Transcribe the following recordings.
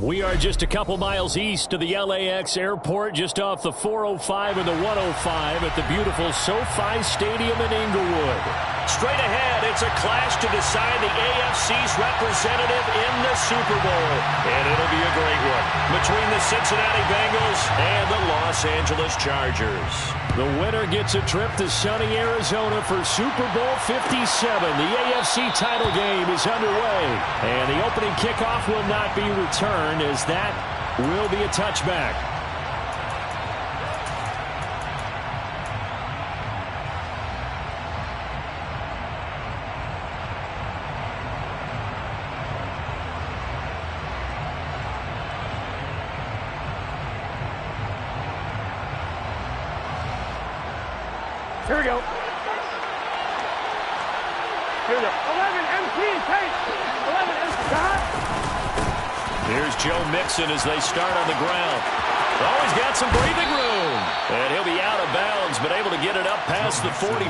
We are just a couple miles east of the LAX airport, just off the 405 and the 105 at the beautiful SoFi Stadium in Inglewood. Straight ahead, it's a clash to decide the AFC's representative in the Super Bowl. And it'll be a great one between the Cincinnati Bengals and the Los Angeles Chargers. The winner gets a trip to sunny Arizona for Super Bowl 57. The AFC title game is underway. And the opening kickoff will not be returned, as that will be a touchback. Here we go. Here we go. 11 MP, take. 11 MP. Here's Joe Mixon as they start on the ground. Oh, he's got some breathing room. And he'll be out of bounds, but able to get it up past the 45.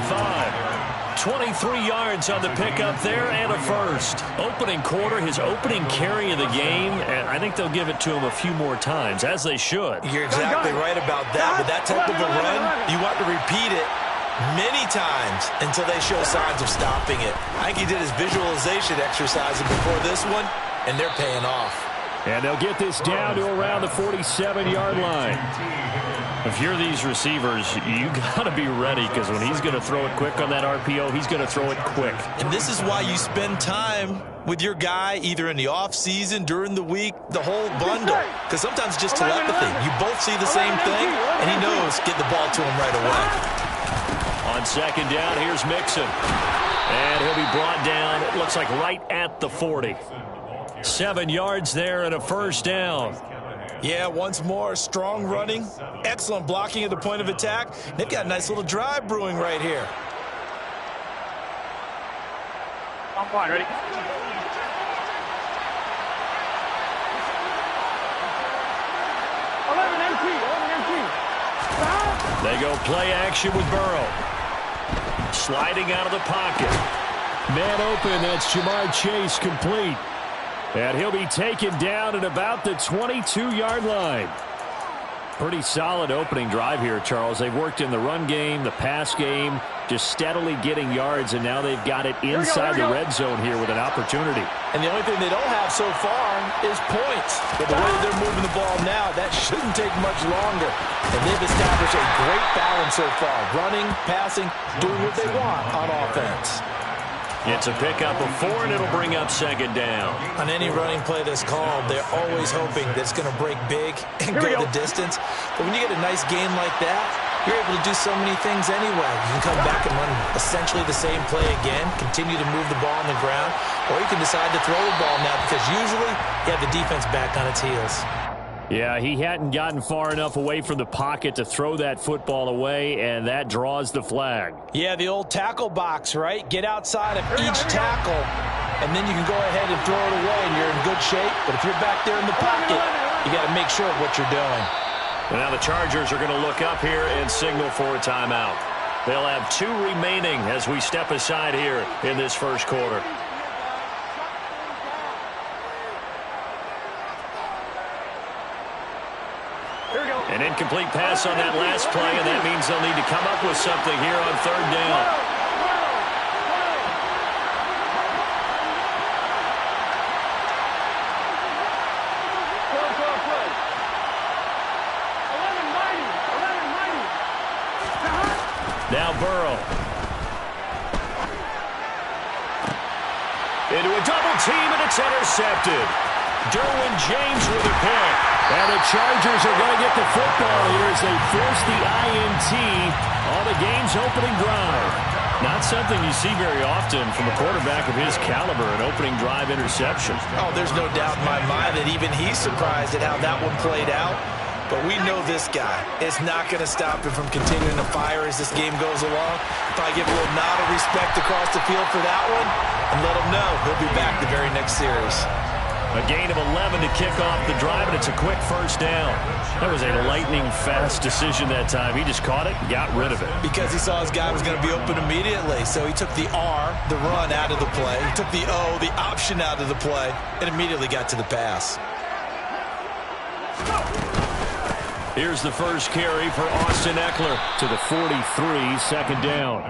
23 yards on the pickup there and a first. Opening quarter, his opening carry of the game, and I think they'll give it to him a few more times, as they should. You're exactly right about that. With that type of a run, you want to repeat it many times until they show signs of stopping it. I think he did his visualization exercises before this one, and they're paying off. And they'll get this down to around the 47-yard line. If you're these receivers, you got to be ready, because when he's going to throw it quick on that RPO, he's going to throw it quick. And this is why you spend time with your guy, either in the offseason, during the week, the whole bundle. Because sometimes it's just telepathy. You both see the same thing, and he knows get the ball to him right away. On second down, here's Mixon. And he'll be brought down, it looks like right at the 40. 7 yards there and a first down. Yeah, once more, strong running, excellent blocking at the point of attack. They've got a nice little drive brewing right here. I'm fine, ready? They go play action with Burrow. Sliding out of the pocket. Man open, that's Jamar Chase, complete. And he'll be taken down at about the 22-yard line. Pretty solid opening drive here, Charles. They've worked in the run game, the pass game, just steadily getting yards, and now they've got it inside the red zone here with an opportunity. And the only thing they don't have so far is points. But the way they're moving the ball now, that shouldn't take much longer. And they've established a great balance so far. Running, passing, doing what they want on offense. It's a pickup of 4, and it'll bring up second down. On any running play that's called, they're always hoping that it's going to break big and go the distance. But when you get a nice game like that, you're able to do so many things anyway. You can come back and run essentially the same play again, continue to move the ball on the ground, or you can decide to throw the ball now because usually you have the defense back on its heels. Yeah, he hadn't gotten far enough away from the pocket to throw that football away, and that draws the flag. Yeah, the old tackle box, right? Get outside of each tackle, and then you can go ahead and throw it away, and you're in good shape. But if you're back there in the pocket, you got to make sure of what you're doing. And now the Chargers are going to look up here and signal for a timeout. They'll have 2 remaining as we step aside here in this first quarter. An incomplete pass on that last play, and that means they'll need to come up with something here on third down. Now Burrow. Into a double team, and it's intercepted. Derwin James with a pick. And the Chargers are going to get the football here as they force the INT on the game's opening drive. Not something you see very often from a quarterback of his caliber, an opening drive interception. Oh, there's no doubt in my mind that even he's surprised at how that one played out. But we know this guy is not going to stop him from continuing to fire as this game goes along. Probably give a little nod of respect across the field for that one and let him know he'll be back the very next series. A gain of 11 to kick off the drive, and it's a quick first down. That was a lightning-fast decision that time. He just caught it and got rid of it. Because he saw his guy was going to be open immediately, so he took the R, the run, out of the play. He took the O, the option, out of the play, and immediately got to the pass. Here's the first carry for Austin Eckler to the 43, second down.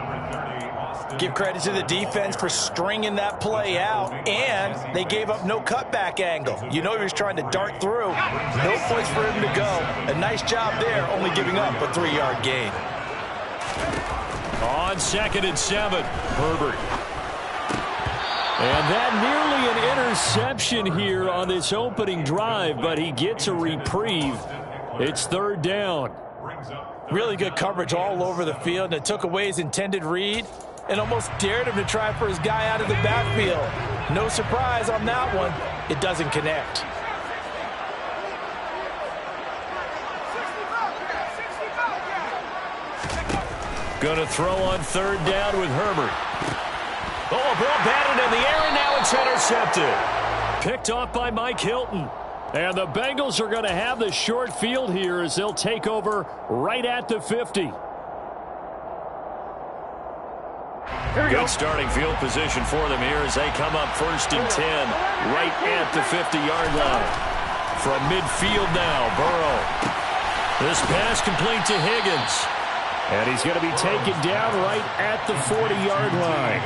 Give credit to the defense for stringing that play out, and they gave up no cutback angle. You know he was trying to dart through. No place for him to go. A nice job there, only giving up a 3-yard gain. On 2nd and 7, Herbert. And that nearly an interception here on this opening drive, but he gets a reprieve. It's 3rd down. Really good coverage all over the field, and it took away his intended read and almost dared him to try for his guy out of the backfield. No surprise on that one. It doesn't connect. Going to throw on 3rd down with Herbert. Oh, a ball batted in the air, and now it's intercepted. Picked off by Mike Hilton. And the Bengals are going to have the short field here as they'll take over right at the 50. Good starting field position for them here as they come up 1st and 10 right at the 50-yard line. From midfield now, Burrow. This pass complete to Higgins. And he's going to be taken down right at the 40-yard line.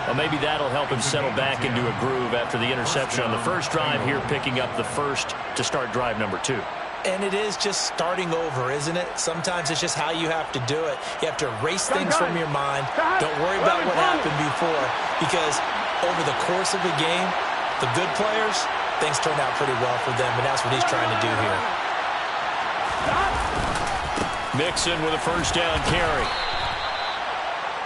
Well, maybe that'll help him settle back into a groove after the interception on the first drive here, picking up the first to start drive number 2. And it is just starting over, isn't it? Sometimes it's just how you have to do it. You have to erase things from your mind. Don't worry about what happened before, because over the course of the game, the good players, things turn out pretty well for them, and that's what he's trying to do here. Mixon with a first down carry.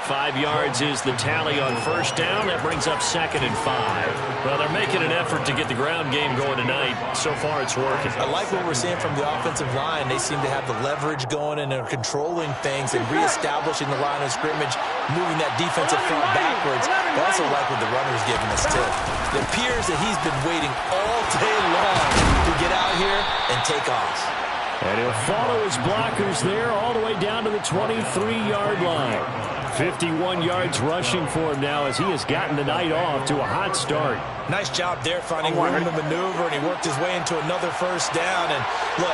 5 yards is the tally on first down. That brings up 2nd and 5. Well, they're making an effort to get the ground game going tonight. So far, it's working. I like what we're seeing from the offensive line. They seem to have the leverage going and are controlling things and reestablishing the line of scrimmage, moving that defensive front backwards. I also like what the runner's giving us, too. It appears that he's been waiting all day long to get out here and take off. And he'll follow his blockers there all the way down to the 23-yard line. 51 yards rushing for him now as he has gotten the night off to a hot start. Nice job there finding room to maneuver, and he worked his way into another first down. And look,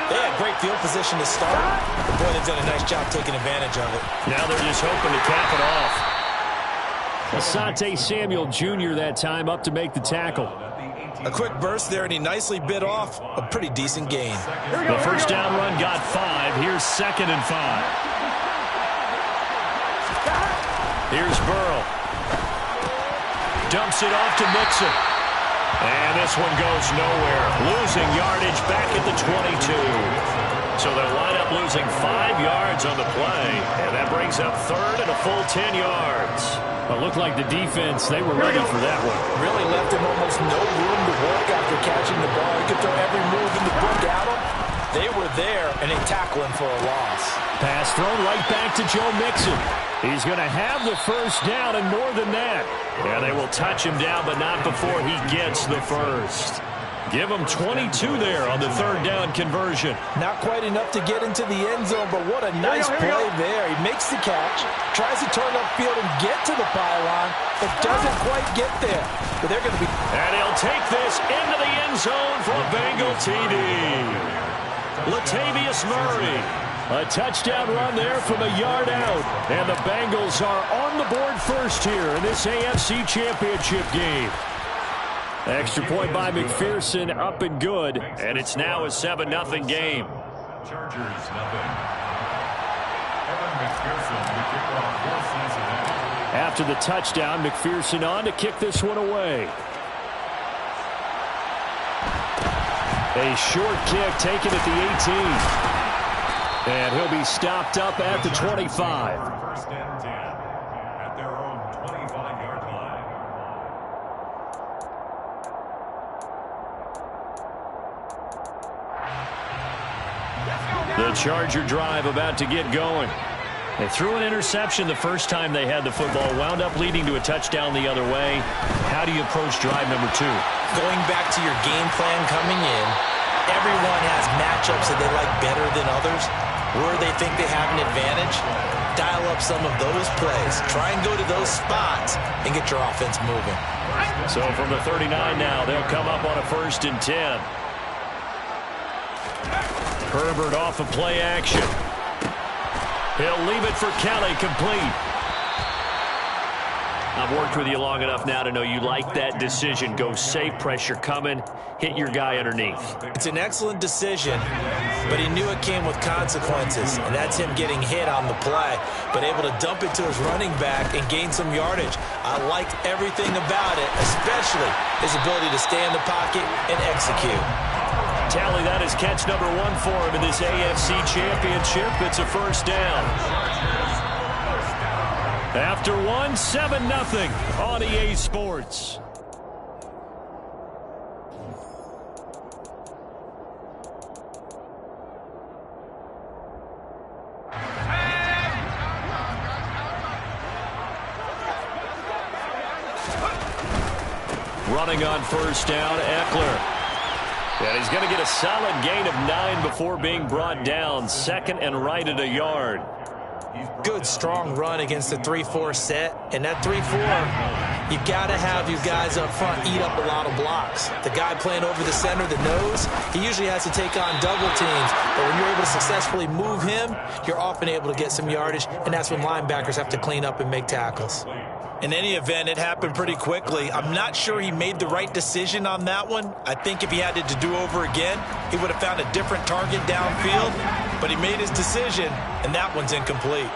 they had great field position to start. The boy, they've done a nice job taking advantage of it. Now they're just hoping to cap it off. Asante Samuel Jr. that time up to make the tackle. A quick burst there, and he nicely bit off a pretty decent gain. The first down run got 5. Here's 2nd and 5. Here's Burrow. Dumps it off to Mixon. And this one goes nowhere. Losing yardage back at the 22. So they'll wind up losing 5 yards on the play. And that brings up 3rd and a full 10 yards. It looked like the defense, they were ready for that one. Really left him almost no room to work after catching the ball. He could throw every move in the book at him. They were there, and they tackle him for a loss. Pass thrown right back to Joe Mixon. He's going to have the first down and more than that. Yeah, they will touch him down, but not before he gets the first. Give him 22 there on the 3rd down conversion. Not quite enough to get into the end zone, but what a nice play there. He makes the catch, tries to turn upfield and get to the pylon, but doesn't quite get there. But they're going to be... And he'll take this into the end zone for a Bengal TD. Latavius Murray. A touchdown run there from a yard out. And the Bengals are on the board first here in this AFC Championship game. Extra point by McPherson, up and good. And it's now a 7-0 game. Chargers, nothing. Evan McPherson, the kickoff for Cincinnati. After the touchdown, McPherson on to kick this one away. A short kick taken at the 18. And he'll be stopped up at the 25. First and 10 at their own 25-yard line. The Charger drive about to get going. They threw an interception the first time they had the football, wound up leading to a touchdown the other way. How do you approach drive number 2? Going back to your game plan coming in, everyone has matchups that they like better than others. Where they think they have an advantage, dial up some of those plays. Try and go to those spots and get your offense moving. So from the 39 now, they'll come up on a 1st and 10. Herbert off of play action. He'll leave it for Kelly, complete. I've worked with you long enough now to know you like that decision. Go safe, pressure coming, hit your guy underneath. It's an excellent decision, but he knew it came with consequences, and that's him getting hit on the play, but able to dump it to his running back and gain some yardage. I liked everything about it, especially his ability to stay in the pocket and execute. Tally, that is catch number 1 for him in this AFC Championship. It's a first down. After 1, 7-0 on EA Sports. Running on first down, Eckler. And he's going to get a solid gain of 9 before being brought down. Second and right at a yard. Good, strong run against the 3-4 set. And that 3-4, you've got to have your guys up front eat up a lot of blocks. The guy playing over the center, the nose, he usually has to take on double teams. But when you're able to successfully move him, you're often able to get some yardage. And that's when linebackers have to clean up and make tackles. In any event, it happened pretty quickly. I'm not sure he made the right decision on that one. I think if he had it to do over again, he would have found a different target downfield. But he made his decision, and that one's incomplete.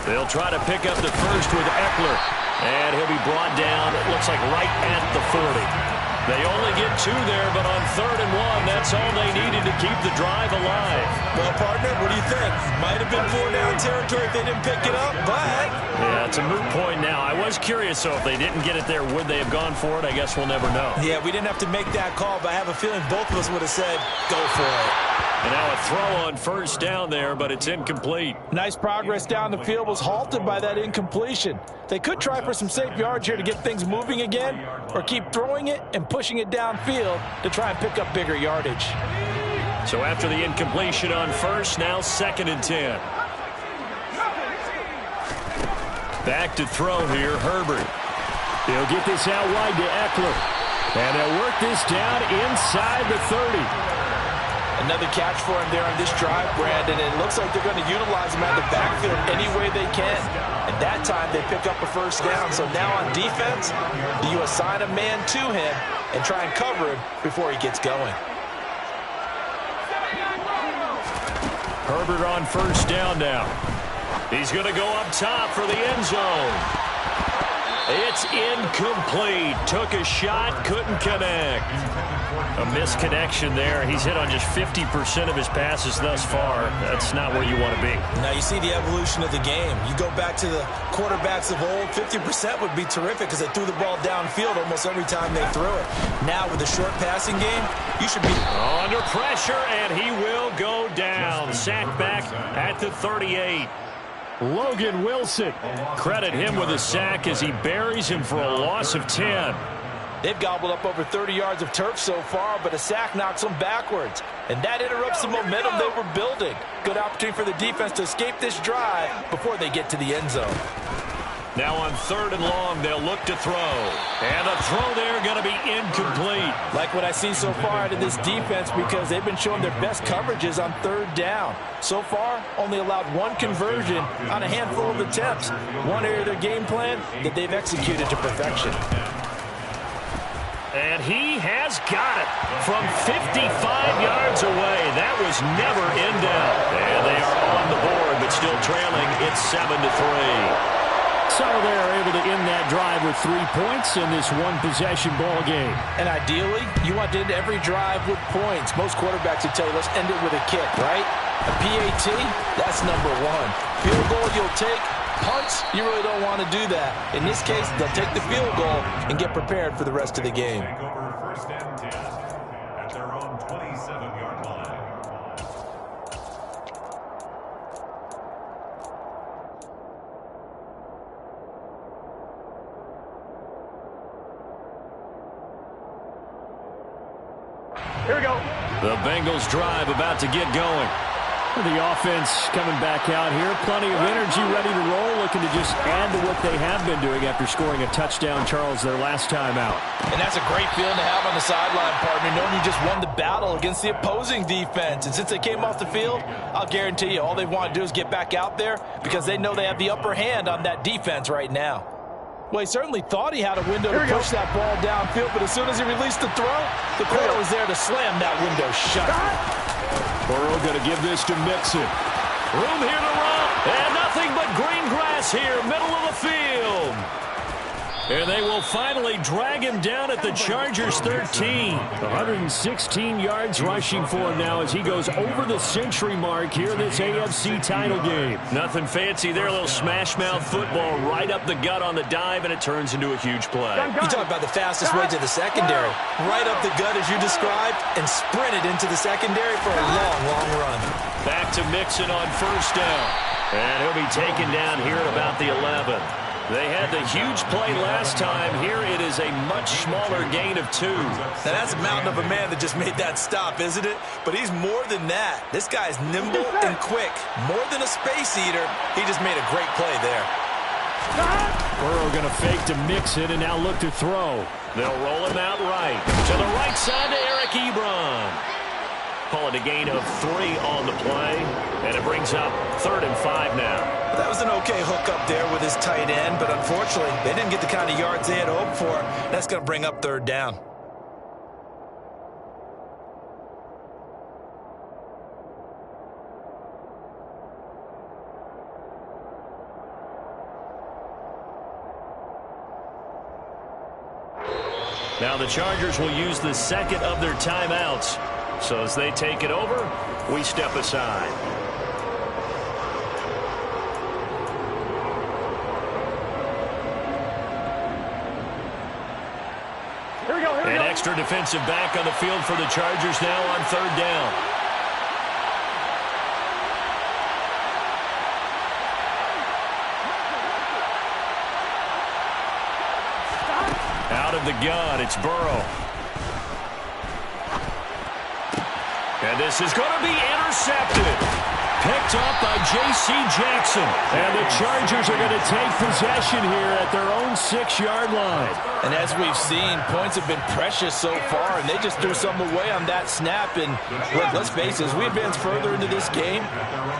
They'll try to pick up the first with Eckler. And he'll be brought down, it looks like right at the 40. They only get 2 there, but on 3rd and 1, that's all they needed to keep the drive alive. Well, partner, what do you think? Might have been 4-down territory if they didn't pick it up, but... Yeah, it's a moot point now. I was curious, so if they didn't get it there, would they have gone for it? I guess we'll never know. Yeah, we didn't have to make that call, but I have a feeling both of us would have said, go for it. And now a throw on first down there, but it's incomplete. Nice progress down the field was halted by that incompletion. They could try for some safe yards here to get things moving again, or keep throwing it and pushing it downfield to try and pick up bigger yardage. So after the incompletion on first, now 2nd and 10. Back to throw here, Herbert. He'll get this out wide to Eckler. And they'll work this down inside the 30. Another catch for him there on this drive, Brandon. And it looks like they're going to utilize him out of the backfield any way they can. At that time, they pick up a first down. So now on defense, do you assign a man to him and try and cover him before he gets going? Herbert on first down now. He's going to go up top for the end zone. It's incomplete. Took a shot, couldn't connect. A misconnection there. He's hit on just 50% of his passes thus far. That's not where you want to be. Now you see the evolution of the game. You go back to the quarterbacks of old, 50% would be terrific because they threw the ball downfield almost every time they threw it. Now with the short passing game, you should be under pressure, and he will go down. Sacked back at the 38. Logan Wilson. Credit him with a sack as he buries him for a loss of 10. They've gobbled up over 30 yards of turf so far, but a sack knocks them backwards. And that interrupts the momentum they were building. Good opportunity for the defense to escape this drive before they get to the end zone. Now on 3rd and long, they'll look to throw. And a throw there going to be incomplete. Like what I see so far out of this defense because they've been showing their best coverages on 3rd down. So far, only allowed 1 conversion on a handful of attempts. One area of their game plan that they've executed to perfection. And he has got it from 55 yards away. That was never in doubt. And they are on the board, but still trailing. It's 7-3. So they're able to end that drive with 3 points in this one-possession ball game. And ideally, you want to end every drive with points. Most quarterbacks would tell you, let's end it with a kick, right? A PAT, that's number 1. Field goal you'll take. Punts, you really don't want to do that. In this case, they'll take the field goal and get prepared for the rest of the game. Take over 1st and 10 at their own 27-yard line. Here we go. The Bengals drive about to get going. The offense coming back out here. Plenty of energy, ready to roll, looking to just add to what they have been doing after scoring a touchdown, Charles, their last time out. And that's a great feeling to have on the sideline, partner, knowing you just won the battle against the opposing defense. And since they came off the field, I'll guarantee you all they want to do is get back out there because they know they have the upper hand on that defense right now. Well, he certainly thought he had a window to push that ball downfield, but as soon as he released the throw, the corner was there to slam that window shut. Burrow going to give this to Mixon. Room here to run. And nothing but green grass here, middle of the field. And they will finally drag him down at the Chargers' 13. 116 yards rushing for him now as he goes over the century mark here in this AFC title game. Nothing fancy there, a little smash-mouth football right up the gut on the dive, and it turns into a huge play. You talk about the fastest way to the secondary. Right up the gut as you described and sprinted into the secondary for a long, long run. Back to Mixon on first down. And he'll be taken down here at about the 11. They had the huge play last time. Here it is a much smaller gain of 2. Now that's a mountain of a man that just made that stop, isn't it? But he's more than that. This guy's nimble and quick. More than a space eater. He just made a great play there. Burrow going to fake to Mixon and now look to throw. They'll roll him out right. To the right side to Eric Ebron. Call it a gain of 3 on the play. And it brings up 3rd and 5 now. That was an okay hook up there with his tight end, but unfortunately, they didn't get the kind of yards they had hoped for. That's going to bring up 3rd down. Now the Chargers will use the second of their timeouts. So as they take it over, we step aside. An extra defensive back on the field for the Chargers now on 3rd down. Out of the gun, it's Burrow. And this is going to be intercepted. Picked up by J.C. Jackson. And the Chargers are going to take possession here at their own 6-yard line. And as we've seen, points have been precious so far, and they just threw some away on that snap. And let's face it, as we advance further into this game,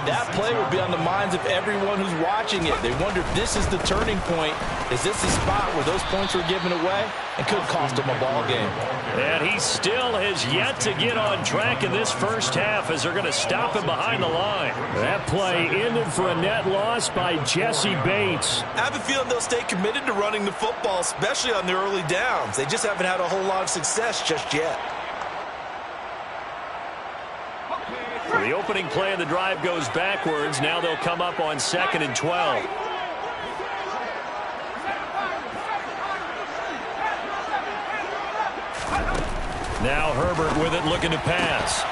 that play will be on the minds of everyone who's watching it. They wonder if this is the turning point. Is this the spot where those points were given away and could cost them a ball game? And he still has yet to get on track in this first half as they're going to stop him behind the line. That play ended for a net loss by Jesse Bates. I have a feeling they'll stay committed to running the football, especially on their early downs. They just haven't had a whole lot of success just yet. The opening play of the drive goes backwards. Now they'll come up on 2nd and 12. Now Herbert with it, looking to pass.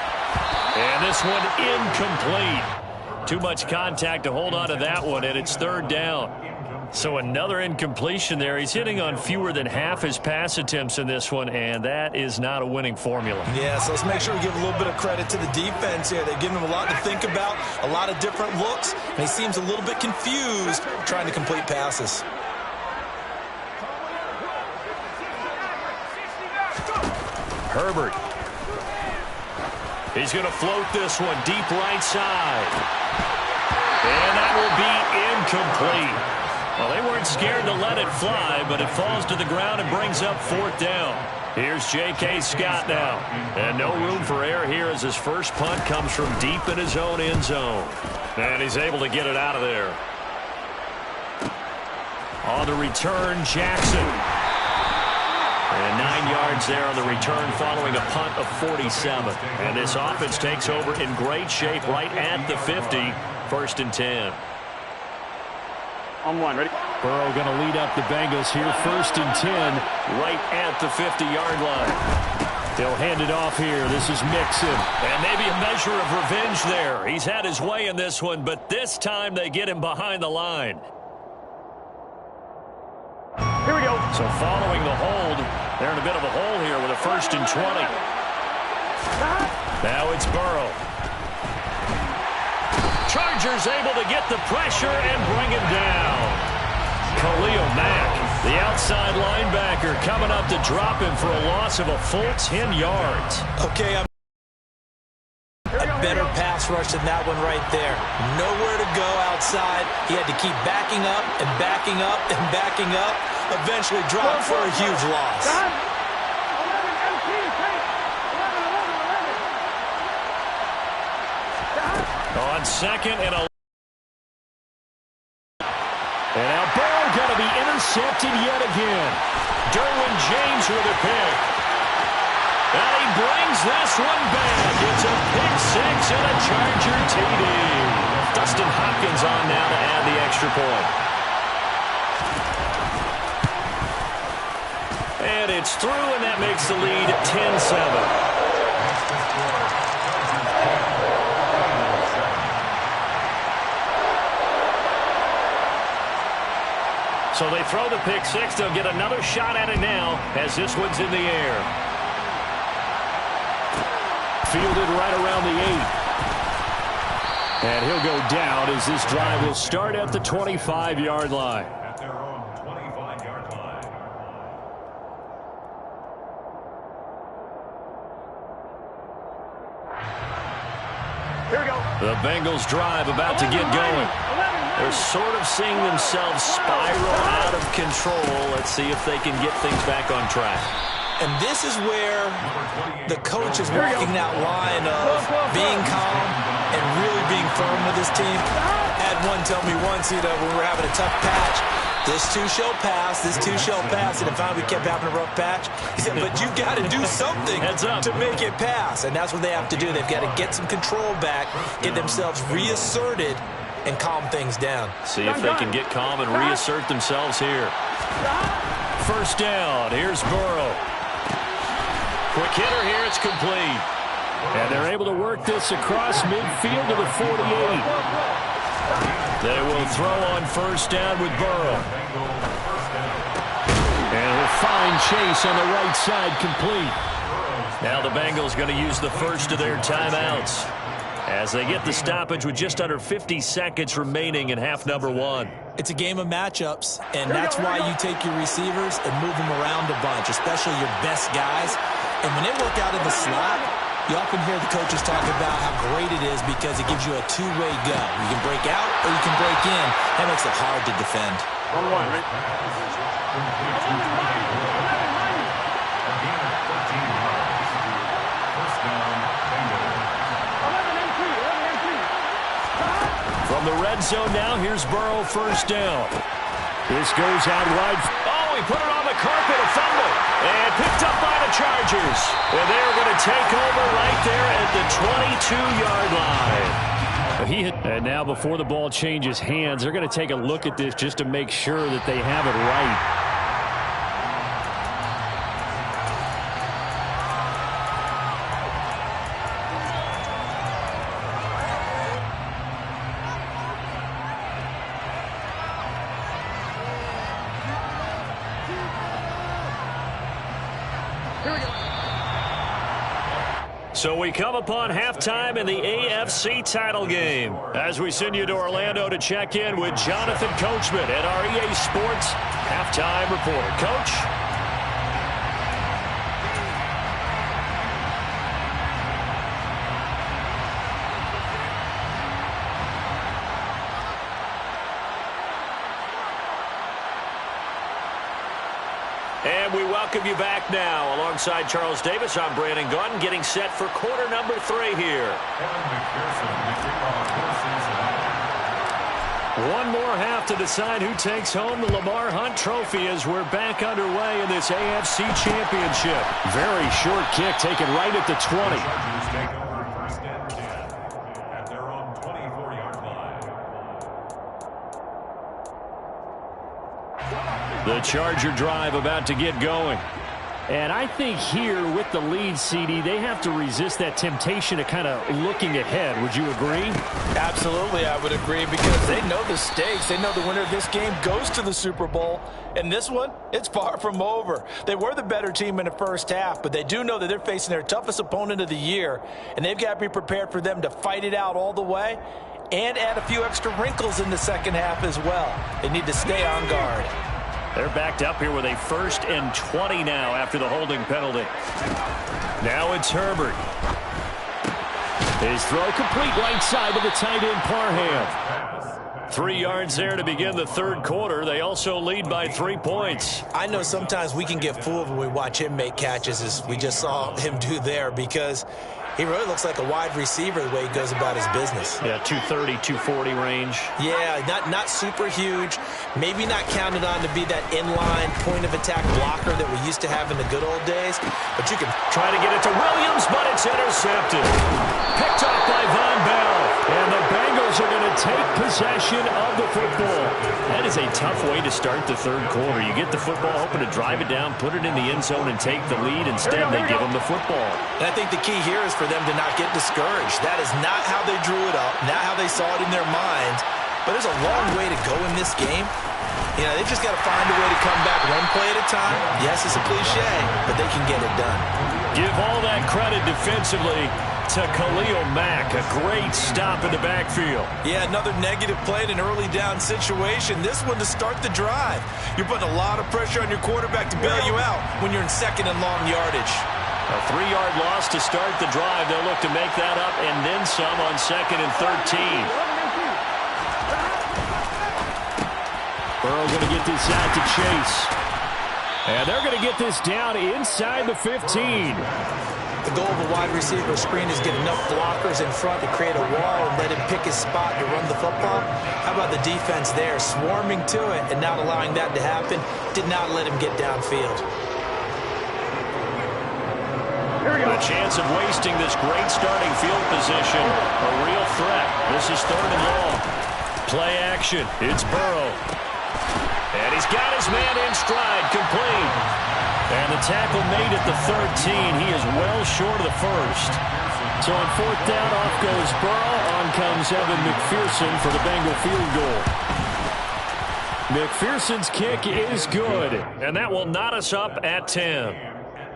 And this one incomplete. Too much contact to hold on to that one, and it's 3rd down. So another incompletion there. He's hitting on fewer than half his pass attempts in this one, and that is not a winning formula. Yeah, so let's make sure we give a little bit of credit to the defense here. They're giving him a lot to think about, a lot of different looks, and he seems a little bit confused trying to complete passes. Herbert. He's going to float this one deep right side. And that will be incomplete. Well, they weren't scared to let it fly, but it falls to the ground and brings up 4th down. Here's J.K. Scott now. And no room for error here as his first punt comes from deep in his own end zone. And he's able to get it out of there. On the return, Jackson. And 9 yards there on the return following a punt of 47. And this offense takes over in great shape right at the 50. 1st and 10. On 1, ready? Burrow going to lead up the Bengals here. 1st and 10 right at the 50-yard line. They'll hand it off here. This is Mixon. And maybe a measure of revenge there. He's had his way in this one, but this time they get him behind the line. Here we go. So following the hold, they're in a bit of a hole here with a 1st and 20. Now it's Burrow. Chargers able to get the pressure and bring him down. Khalil Mack, the outside linebacker, coming up to drop him for a loss of a full 10 yards. Okay, a better pass rush than that one right there. Nowhere to go outside. He had to keep backing up and backing up and backing up. Eventually dropped for a huge loss. On second and a... And now Burrow going to be intercepted yet again. Derwin James with a pick. And he brings this one back. It's a pick six and a Charger TD. Dustin Hopkins on now to add the extra point. And it's through, and that makes the lead 10-7. So they throw the pick six. They'll get another shot at it now as this one's in the air. Fielded right around the 8. And he'll go down as this drive will start at the 25-yard line. At their own 25-yard line. Here we go. The Bengals drive about to get going. They're sort of seeing themselves spiral out of control. Let's see if they can get things back on track. And this is where the coach is walking that line of being calm and really being firm with his team. Had one tell me once, when we were having a tough patch, this too shall pass, this too shall pass. And if we kept having a rough patch, he said, but you got to do something to make it pass. And that's what they have to do. They've got to get some control back, get themselves reasserted, and calm things down. See if they can get calm and reassert themselves here. First down. Here's Burrow. Quick hitter here. It's complete. And they're able to work this across midfield to the 48. They will throw on first down with Burrow. And he'll find Chase on the right side, complete. Now the Bengals going to use the first of their timeouts as they get the stoppage with just under 50 seconds remaining in half number one. It's a game of matchups, and that's why you take your receivers and move them around a bunch, especially your best guys. And when they work out in the slot, you often hear the coaches talk about how great it is because it gives you a two-way go. You can break out or you can break in. That makes it hard to defend. 1-1, right? From the red zone now, here's Burrow, first down. This goes out wide. Oh, he put it on the carpet, a fumble. And picked up by the Chargers. And they're going to take over right there at the 22-yard line. And now before the ball changes hands, they're going to take a look at this just to make sure that they have it right. So we come upon halftime in the AFC title game as we send you to Orlando to check in with Jonathan Coachman at our EA Sports halftime report. Coach? And we welcome you back now. Alongside Charles Davis, I'm Brandon Gunn, getting set for quarter number 3 here. One more half to decide who takes home the Lamar Hunt Trophy as we're back underway in this AFC Championship. Very short kick taken right at the 20. The Charger drive about to get going. And I think here with the lead, CD, they have to resist that temptation of kind of looking ahead. Would you agree? Absolutely, I would agree, because they know the stakes. They know the winner of this game goes to the Super Bowl. And this one, it's far from over. They were the better team in the first half, but they do know that they're facing their toughest opponent of the year, and they've got to be prepared for them to fight it out all the way and add a few extra wrinkles in the second half as well. They need to stay on guard. They're backed up here with a 1st and 20 now after the holding penalty. Now it's Herbert. His throw complete right side to the tight end Parham. 3 yards there to begin the third quarter. They also lead by 3 points. I know sometimes we can get fooled when we watch him make catches, as we just saw him do there, because he really looks like a wide receiver the way he goes about his business. Yeah, 230, 240 range. Yeah, not super huge. Maybe not counted on to be that inline point-of-attack blocker that we used to have in the good old days. But you can try to get it to Williams, but it's intercepted. Picked off by Von Bell. And the Bengals are going to take possession of the football. That is a tough way to start the third quarter. You get the football, hoping to drive it down, put it in the end zone, and take the lead. Instead, they give them the football. And I think the key here is for them to not get discouraged. That is not how they drew it up, not how they saw it in their minds. But there's a long way to go in this game. You know, they've just got to find a way to come back one play at a time. Yes, it's a cliche, but they can get it done. Give all that credit defensively to Khalil Mack. A great stop in the backfield. Yeah, another negative play in an early down situation. This one to start the drive. You're putting a lot of pressure on your quarterback to bail you out when you're in second and long yardage. A 3-yard loss to start the drive. They'll look to make that up and then some on 2nd and 13. Burrow going to get this out to Chase. And they're going to get this down inside the 15. The goal of a wide receiver screen is get enough blockers in front to create a wall and let him pick his spot to run the football. How about the defense there, swarming to it and not allowing that to happen? Did not let him get downfield. A chance of wasting this great starting field position. A real threat. This is 3rd and long. Play action. It's Burrow. And he's got his man in stride, complete. And the tackle made at the 13. He is well short of the first. So on 4th down, off goes Burrow. On comes Evan McPherson for the Bengal field goal. McPherson's kick is good. And that will knot us up at 10.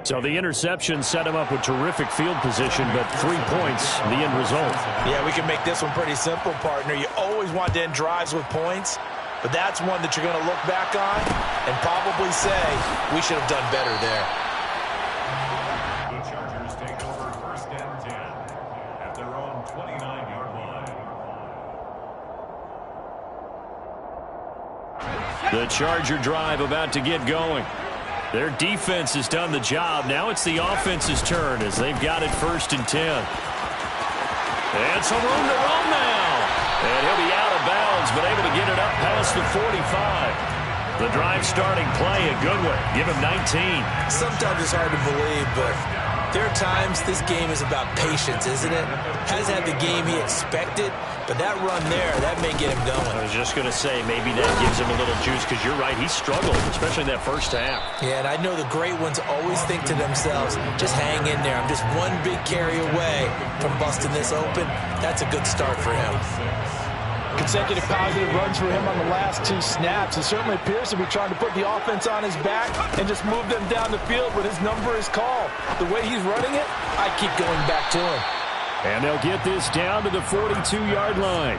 So the interception set him up with terrific field position, but 3 points, the end result. Yeah, we can make this one pretty simple, partner. You always want to end drives with points, but that's one that you're going to look back on and probably say, we should have done better there. The Chargers take over 1st and 10 at their own 29-yard line. The Charger drive about to get going. Their defense has done the job. Now it's the offense's turn as they've got it 1st and 10. And some room to run now. And he'll be out of bounds, but able to get it up past the 45. The drive starting play, a good one. Give him 19. Sometimes it's hard to believe, but there are times this game is about patience, isn't it? Hasn't had the game he expected, but that run there, that may get him going. I was just going to say, maybe that gives him a little juice, because you're right, he struggled, especially in that first half. Yeah, and I know the great ones always think to themselves, just hang in there. I'm just one big carry away from busting this open. That's a good start for him. Consecutive positive runs for him on the last 2 snaps. It certainly appears to be trying to put the offense on his back and just move them down the field when his number is called. The way he's running it, I keep going back to him. And they'll get this down to the 42-yard line.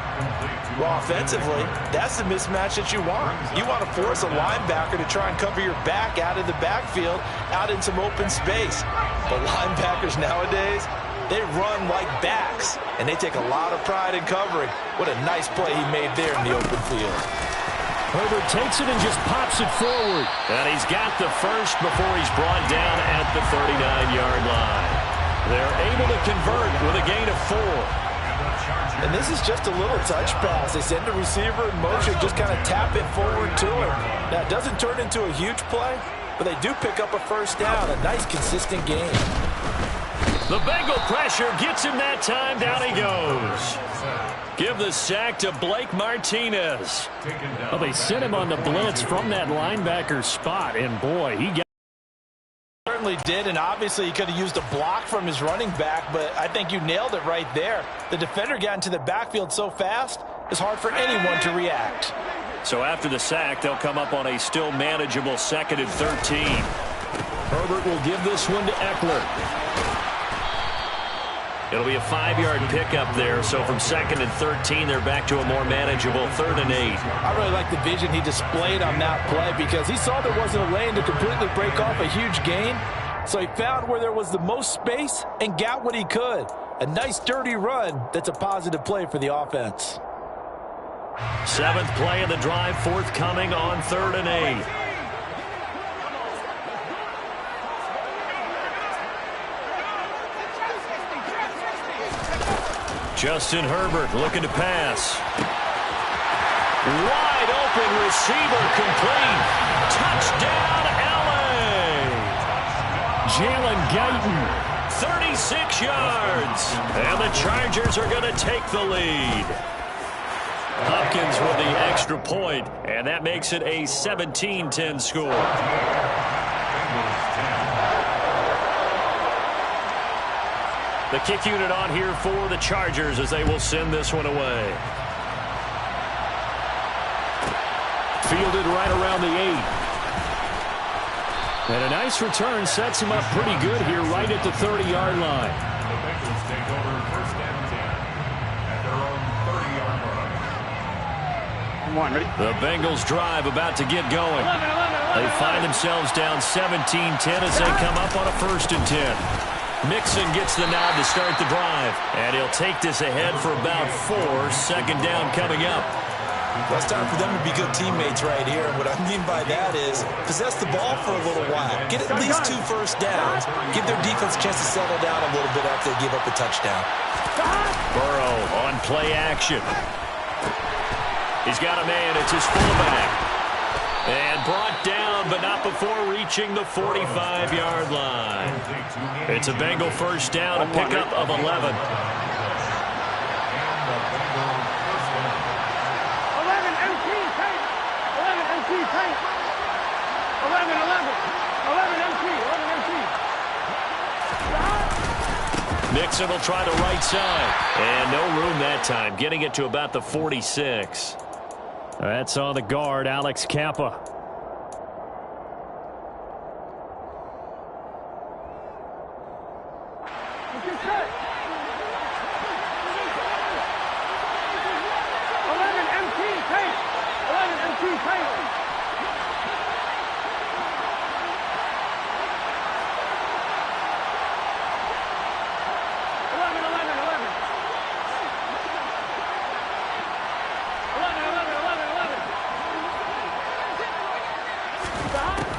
Well, offensively, that's the mismatch that you want. You want to force a linebacker to try and cover your back out of the backfield, out in some open space. But linebackers nowadays, they run like backs, and they take a lot of pride in covering. What a nice play he made there in the open field. Herbert takes it and just pops it forward. And he's got the first before he's brought down at the 39-yard line. They're able to convert with a gain of 4. And this is just a little touch pass. They send the receiver in motion, just kind of tap it forward to him. Now, it doesn't turn into a huge play, but they do pick up a 1st down. A nice, consistent game. The Bengal pressure gets him that time. Down he goes. Give the sack to Blake Martinez. Well, they sent him on the blitz from that linebacker spot, and boy, he got certainly did, and obviously he could have used a block from his running back, but I think you nailed it right there. The defender got into the backfield so fast, it's hard for anyone to react. So after the sack, they'll come up on a still manageable 2nd and 13. Herbert will give this one to Eckler. It'll be a 5-yard pickup there, so from 2nd and 13, they're back to a more manageable 3rd and 8. I really like the vision he displayed on that play because he saw there wasn't a lane to completely break off a huge gain, so he found where there was the most space and got what he could. A nice, dirty run that's a positive play for the offense. 7th play of the drive forthcoming on 3rd and 8. Justin Herbert looking to pass. Wide open receiver complete. Touchdown, LA. Jalen Guyton, 36 yards. And the Chargers are going to take the lead. Hopkins with the extra point, and that makes it a 17-10 score. The kick unit on here for the Chargers as they will send this one away. Fielded right around the 8. And a nice return sets him up pretty good here right at the 30-yard line. The Bengals take over 1st and 10 at their own 30-yard line. Come on, ready? The Bengals drive about to get going. They find themselves down 17-10 as they come up on a 1st and 10. Mixon gets the nod to start the drive, and he'll take this ahead for about 4. 2nd down coming up. Well, it's time for them to be good teammates right here. And what I mean by that is possess the ball for a little while. Get at least 2 first downs. Give their defense a chance to settle down a little bit after they give up a touchdown. Burrow on play action. He's got a man. It's his fullback. And brought down, but not before reaching the 45-yard line. It's a Bengal 1st down, a pickup of 11. 11 MT tank. 11 MT tank. 11 MT. Mixon will try the right side. And no room that time, getting it to about the 46. That's on the guard, Alex Kappa.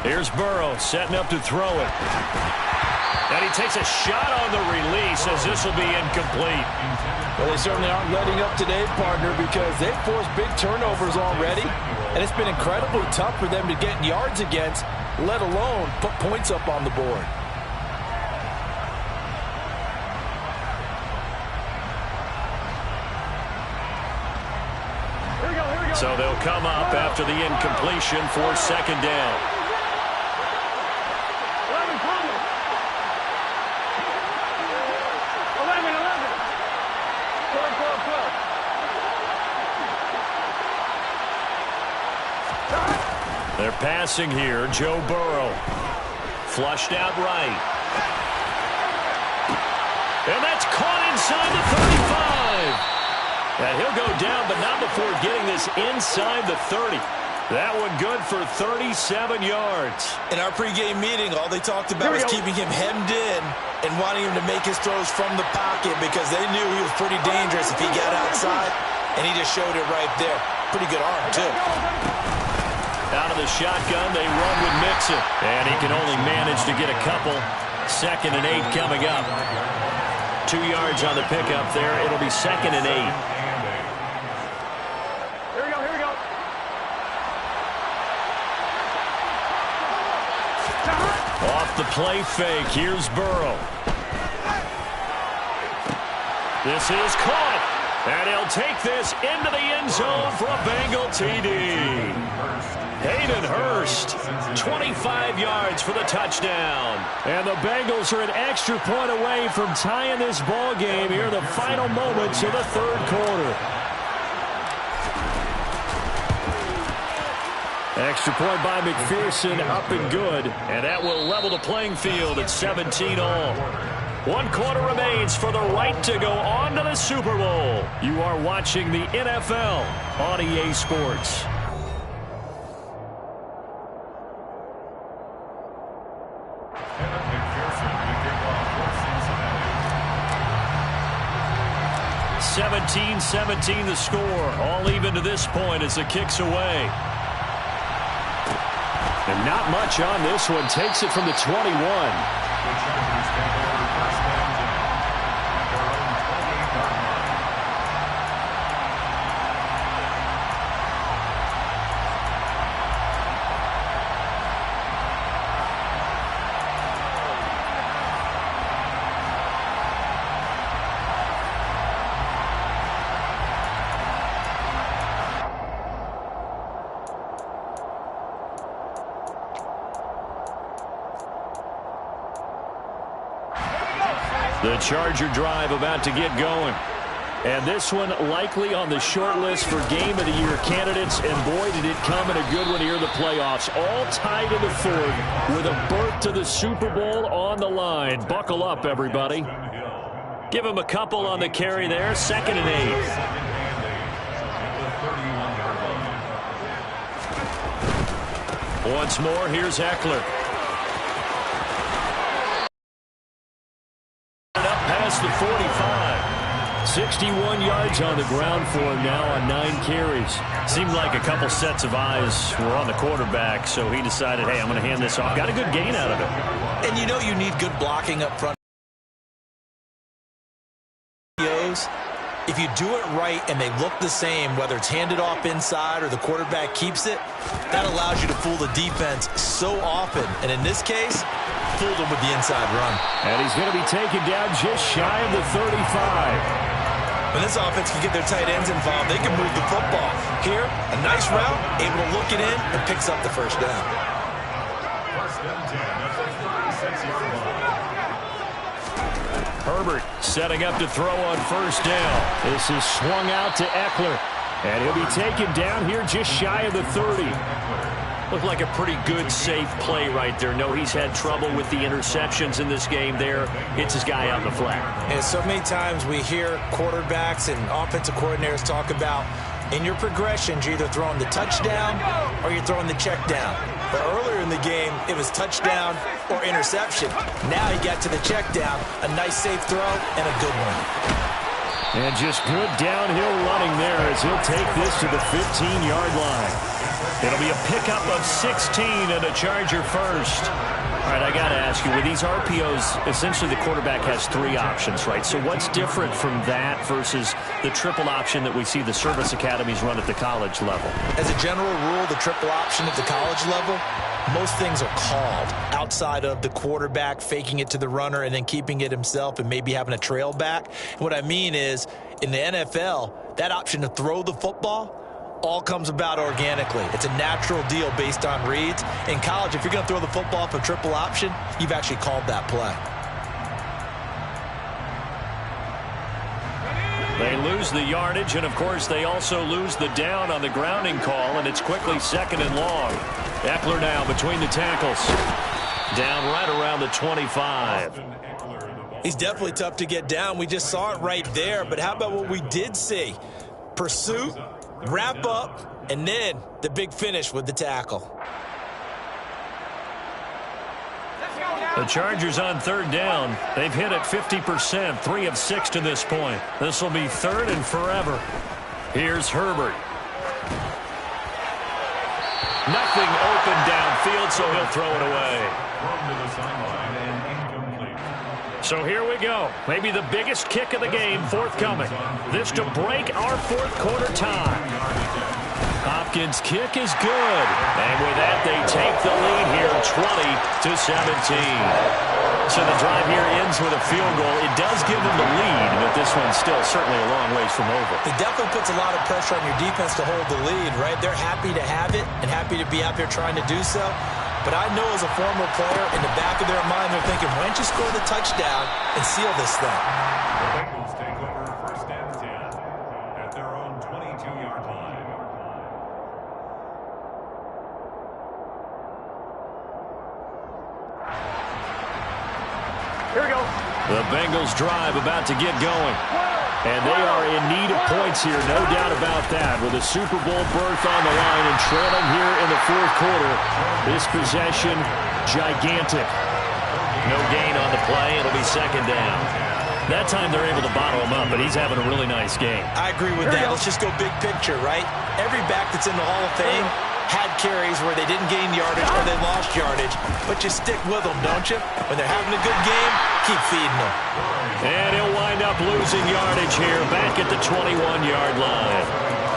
Here's Burrow setting up to throw it. And he takes a shot on the release as this will be incomplete. Well, they certainly aren't letting up today, partner, because they've forced big turnovers already. And it's been incredibly tough for them to get yards against, let alone put points up on the board. So they'll come up after the incompletion for 2nd down. They're passing here. Joe Burrow. Flushed out right. And that's caught inside the 35. And he'll go down, but not before getting this inside the 30. That one good for 37 yards. In our pregame meeting, all they talked about was keeping him hemmed in and wanting him to make his throws from the pocket because they knew he was pretty dangerous if he got outside, and he just showed it right there. Pretty good arm, too. Out of the shotgun, they run with Mixon. And he can only manage to get a couple. 2nd and 8 coming up. 2 yards on the pickup there. It'll be 2nd and 8. Here we go. Off the play fake. Here's Burrow. This is caught. And he'll take this into the end zone for a Bengal TD. Hayden Hurst, 25 yards for the touchdown. And the Bengals are an extra point away from tying this ball game here in the final moments of the third quarter. Extra point by McPherson, up and good. And that will level the playing field at 17-all. 1 quarter remains for the right to go on to the Super Bowl. You are watching the NFL on EA Sports. Cincinnati. 17-17 the score. All even to this point as the kick's away. And not much on this one. Takes it from the 21. The Chargers take over first and 10 at their own 28-yard line. The Charger drive about to get going. And this one likely on the short list for Game of the Year candidates. And boy, did it come in a good one here in the playoffs. All tied in the fourth with a berth to the Super Bowl on the line. Buckle up, everybody. Give him a couple on the carry there. 2nd and 8. Once more, here's Eckler. Past the 45. 61 yards on the ground for him now on 9 carries. Seemed like a couple sets of eyes were on the quarterback, so he decided, hey, I'm going to hand this off. Got a good gain out of it. And you know you need good blocking up front. If you do it right and they look the same, whether it's handed off inside or the quarterback keeps it, that allows you to fool the defense so often. And in this case, fooled him with the inside run. And he's going to be taken down just shy of the 35. When this offense can get their tight ends involved, they can move the football. Here, a nice route, able to look it in, and picks up the first down. First and 10 at the 36-yard line. Herbert setting up to throw on first down. This is swung out to Eckler. And he'll be taken down here just shy of the 30. Looked like a pretty good, safe play right there. No, he's had trouble with the interceptions in this game there. Hits his guy out in the flat. And so many times we hear quarterbacks and offensive coordinators talk about in your progressions, you're either throwing the touchdown or you're throwing the check down. But earlier in the game, it was touchdown or interception. Now he got to the check down, a nice safe throw, and a good one. And just good downhill running there as he'll take this to the 15-yard line. It'll be a pickup of 16 and a Charger first. All right, I got to ask you, with these RPOs, essentially the quarterback has 3 options, right? So what's different from that versus the triple option that we see the service academies run at the college level? As a general rule, the triple option at the college level, most things are called outside of the quarterback faking it to the runner and then keeping it himself and maybe having a trail back. What I mean is, in the NFL, that option to throw the football all comes about organically. It's a natural deal based on reads. In college, if you're going to throw the football for triple option, you've actually called that play. They lose the yardage, and of course they also lose the down on the grounding call, and it's quickly 2nd and long. Eckler now between the tackles. Down right around the 25. He's definitely tough to get down. We just saw it right there, but how about what we did see? Pursuit, wrap up, and then the big finish with the tackle. The Chargers on 3rd down. They've hit it 50%, 3 of 6 to this point. This will be 3rd and forever. Here's Herbert. Nothing open downfield, so he'll throw it away. So here we go. Maybe the biggest kick of the game forthcoming. This to break our 4th quarter tie. Hopkins' kick is good. And with that, they take the lead here 20-17. So the drive here ends with a field goal. It does give them the lead, but this one's still certainly a long ways from over. It definitely puts a lot of pressure on your defense to hold the lead, right? They're happy to have it and happy to be out there trying to do so. But I know as a former player, in the back of their mind, they're thinking, why don't you score the touchdown and seal this thing? The Bengals take over first and 10 at their own 22-yard line. Here we go. The Bengals drive about to get going. And they are in need of points here, no doubt about that. With a Super Bowl berth on the line and trailing here in the fourth quarter. This possession, gigantic. No gain on the play. It'll be second down. That time they're able to bottle him up, but he's having a really nice game. I agree with that. Let's just go big picture, right? Every back that's in the Hall of Fame had carries where they didn't gain yardage or they lost yardage, but you stick with them, don't you? When they're having a good game, keep feeding them. And he'll wind up losing yardage here back at the 21-yard line.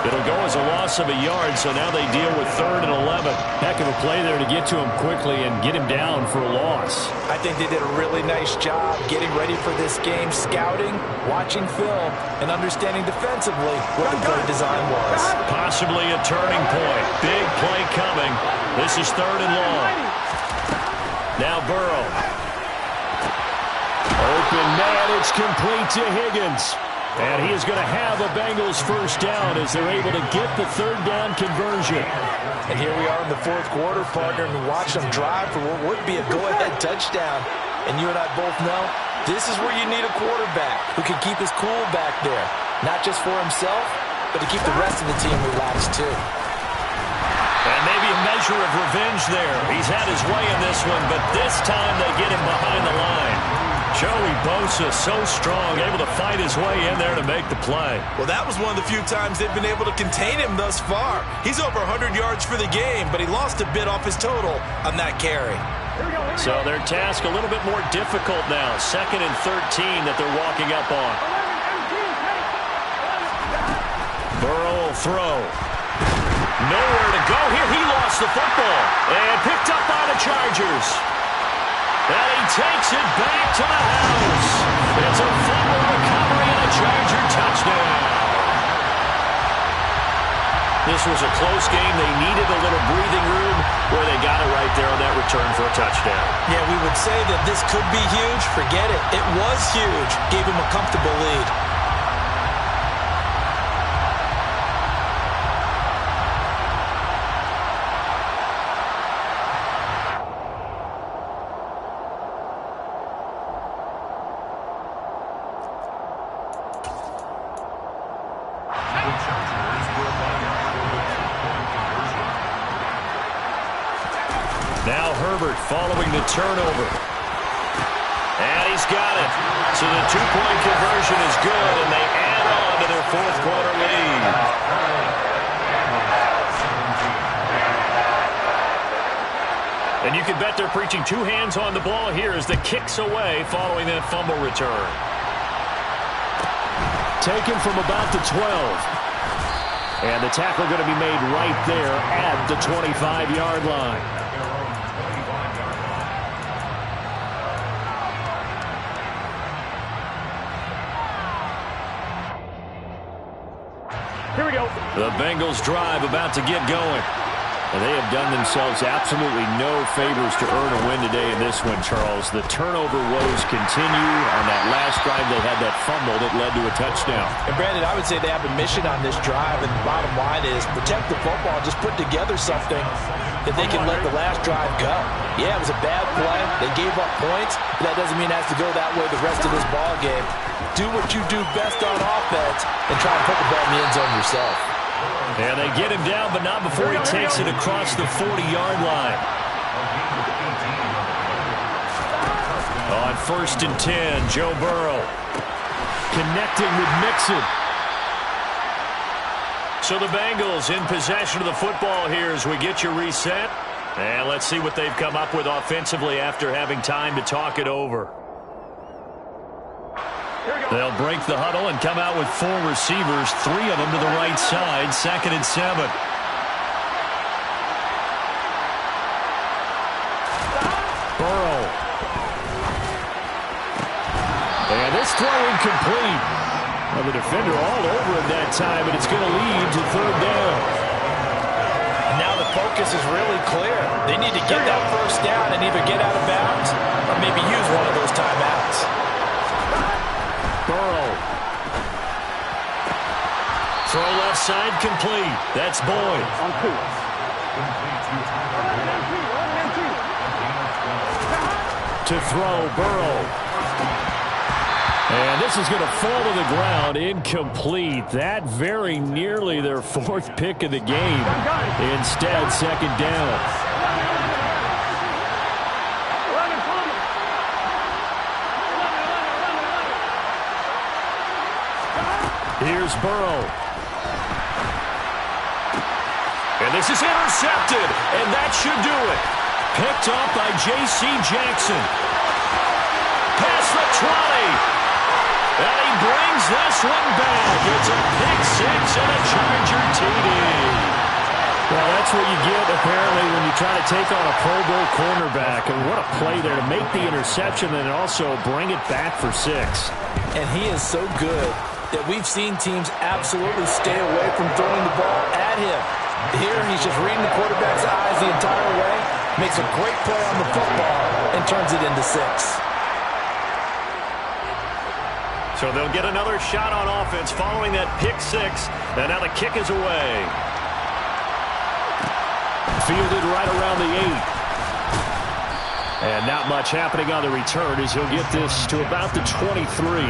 It'll go as a loss of a yard, so now they deal with 3rd and 11. Heck of a play there to get to him quickly and get him down for a loss. I think they did a really nice job getting ready for this game, scouting, watching film, and understanding defensively what the play design was. Possibly a turning point. Big play coming. This is 3rd and long. Now Burrow. Open man, it's complete to Higgins. And he is going to have a Bengals first down as they're able to get the 3rd down conversion. And here we are in the fourth quarter, partner, and watch them drive for what would be a go-ahead touchdown. And you and I both know this is where you need a quarterback who can keep his cool back there. Not just for himself, but to keep the rest of the team relaxed too. And maybe a measure of revenge there. He's had his way in this one, but this time they get him behind the line. Joey Bosa, so strong, able to fight his way in there to make the play. Well, that was one of the few times they've been able to contain him thus far. He's over 100 yards for the game, but he lost a bit off his total on that carry. So their task a little bit more difficult now. 2nd and 13 that they're walking up on. Burrow will throw. Nowhere to go here. He lost the football and picked up by the Chargers. And he takes it back to the house. It's a fumble recovery and a Charger touchdown. This was a close game. They needed a little breathing room where they got it right there on that return for a touchdown. Yeah, we would say that this could be huge. Forget it. It was huge. Gave him a comfortable lead. Now Herbert following the turnover. And he's got it. So the 2-point conversion is good, and they add on to their fourth quarter lead. And you can bet they're preaching 2 hands on the ball here as the kick's away following that fumble return. Taken from about the 12. And the tackle going to be made right there at the 25-yard line. Here we go. The Bengals drive about to get going. And they have done themselves absolutely no favors to earn a win today in this one, Charles. The turnover woes continue. On that last drive, they had that fumble that led to a touchdown. And, Brandon, I would say they have a mission on this drive, and the bottom line is protect the football, just put together something that they can let the last drive go. Yeah, it was a bad play. They gave up points, but that doesn't mean it has to go that way the rest of this ball game. Do what you do best on offense and try and put the ball in the end zone yourself. And they get him down, but not before he takes it across the 40-yard line. On 1st and 10, Joe Burrow connecting with Mixon. So the Bengals in possession of the football here as we get you reset. And let's see what they've come up with offensively after having time to talk it over. They'll break the huddle and come out with 4 receivers, 3 of them to the right side, 2nd and 7. Burrow. incomplete. Well, the defender all over him that time, and it's going to lead to third down. And now the focus is really clear. They need to get that first down and either get out of bounds or maybe use one of those timeouts. Burrow. Throw left side complete. That's Boyd. On 2. To throw, Burrow. And this is going to fall to the ground, incomplete. That very nearly their 4th pick of the game. Instead, second down. Here's Burrow. And this is intercepted, and that should do it. Picked up by J.C. Jackson. Past the 20. And he brings this one back. It's a pick 6 and a Charger TD. Well, that's what you get, apparently, when you try to take on a Pro Bowl cornerback. And what a play there to make the interception and also bring it back for 6. And he is so good that we've seen teams absolutely stay away from throwing the ball at him. Here, he's just reading the quarterback's eyes the entire way, makes a great play on the football, and turns it into 6. So they'll get another shot on offense following that pick 6. And now the kick is away. Fielded right around the 8. And not much happening on the return as he'll get this to about the 23.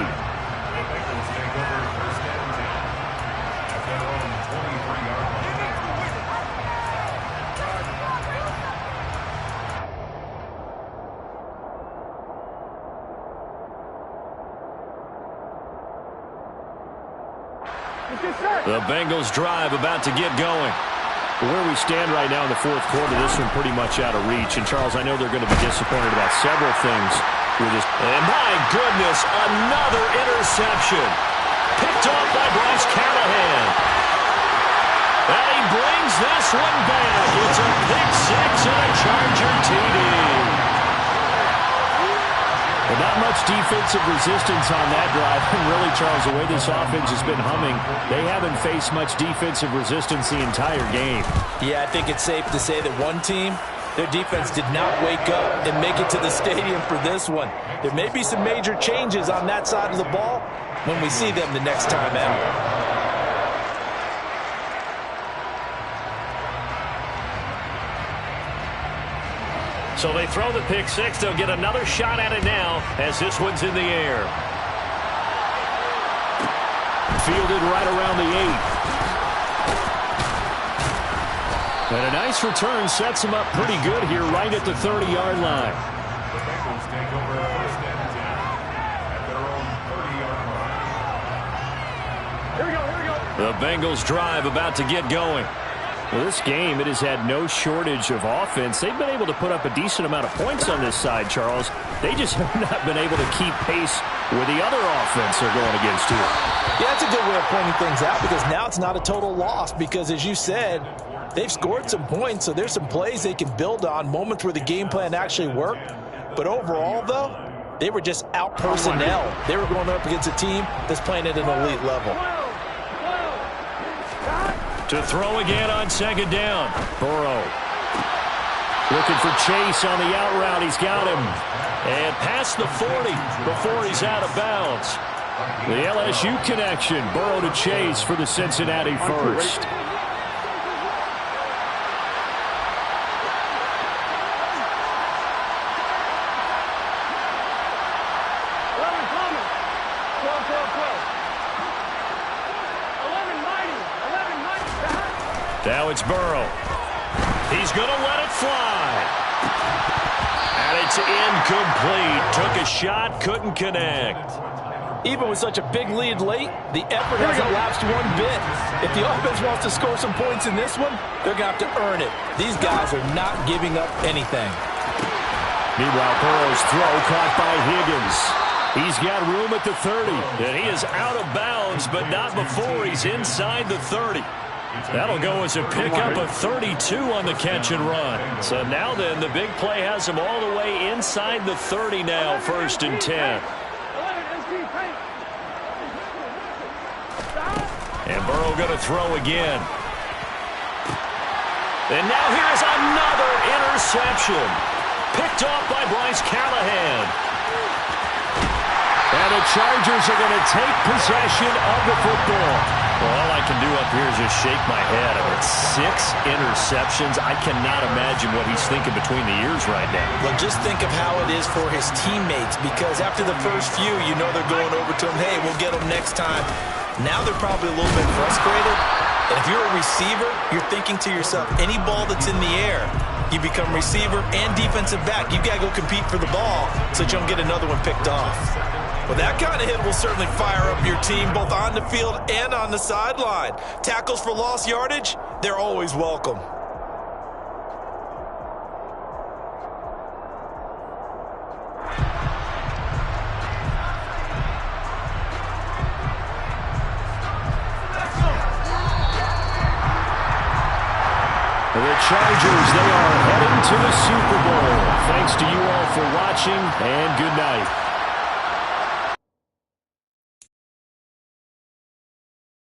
The Bengals drive about to get going. Where we stand right now in the 4th quarter, this one pretty much out of reach. And, Charles, I know they're going to be disappointed about several things with this. And, my goodness, another interception. Picked off by Bryce Callahan. And he brings this one back. It's a pick 6 and a Charger TD. But not much defensive resistance on that drive. And really, Charles, the way this offense has been humming, they haven't faced much defensive resistance the entire game. Yeah, I think it's safe to say that one team, their defense did not wake up and make it to the stadium for this one. There may be some major changes on that side of the ball when we see them the next time out. So they throw the pick 6. They'll get another shot at it now as this one's in the air. Fielded right around the 8. And a nice return sets him up pretty good here right at the 30-yard line. The Bengals take over first and 10 at their own 30-yard line. Here we go. The Bengals drive about to get going. Well, this game, it has had no shortage of offense. They've been able to put up a decent amount of points on this side, Charles. They just have not been able to keep pace with the other offense they're going against here. Yeah, that's a good way of pointing things out because now it's not a total loss because, as you said, they've scored some points, so there's some plays they can build on, moments where the game plan actually worked. But overall, though, they were just out personnel. They were going up against a team that's playing at an elite level. To throw again on second down. Burrow. Looking for Chase on the out route. He's got him. And past the 40 before he's out of bounds. The LSU connection. Burrow to Chase for the Cincinnati first. Now it's Burrow. He's going to let it fly. And it's incomplete. Took a shot, couldn't connect. Even with such a big lead late, the effort hasn't lapsed one bit. If the offense wants to score some points in this one, they're going to have to earn it. These guys are not giving up anything. Meanwhile, Burrow's throw caught by Higgins. He's got room at the 30. And he is out of bounds, but not before he's inside the 30. That'll go as a pickup of 32 on the catch and run. So now then, the big play has him all the way inside the 30 now, 1st and 10. And Burrow going to throw again. And now here's another interception. Picked off by Bryce Callahan. And the Chargers are going to take possession of the football. Well, all I can do up here is just shake my head. I mean, 6 interceptions. I cannot imagine what he's thinking between the ears right now. Well, just think of how it is for his teammates, because after the first few, you know they're going over to him, hey, we'll get them next time. Now they're probably a little bit frustrated. And if you're a receiver, you're thinking to yourself, any ball that's in the air, you become receiver and defensive back. You've got to go compete for the ball so that you don't get another one picked off. Well, that kind of hit will certainly fire up your team, both on the field and on the sideline. Tackles for lost yardage, they're always welcome. The Chargers, they are heading to the Super Bowl. Thanks to you all for watching, and good night.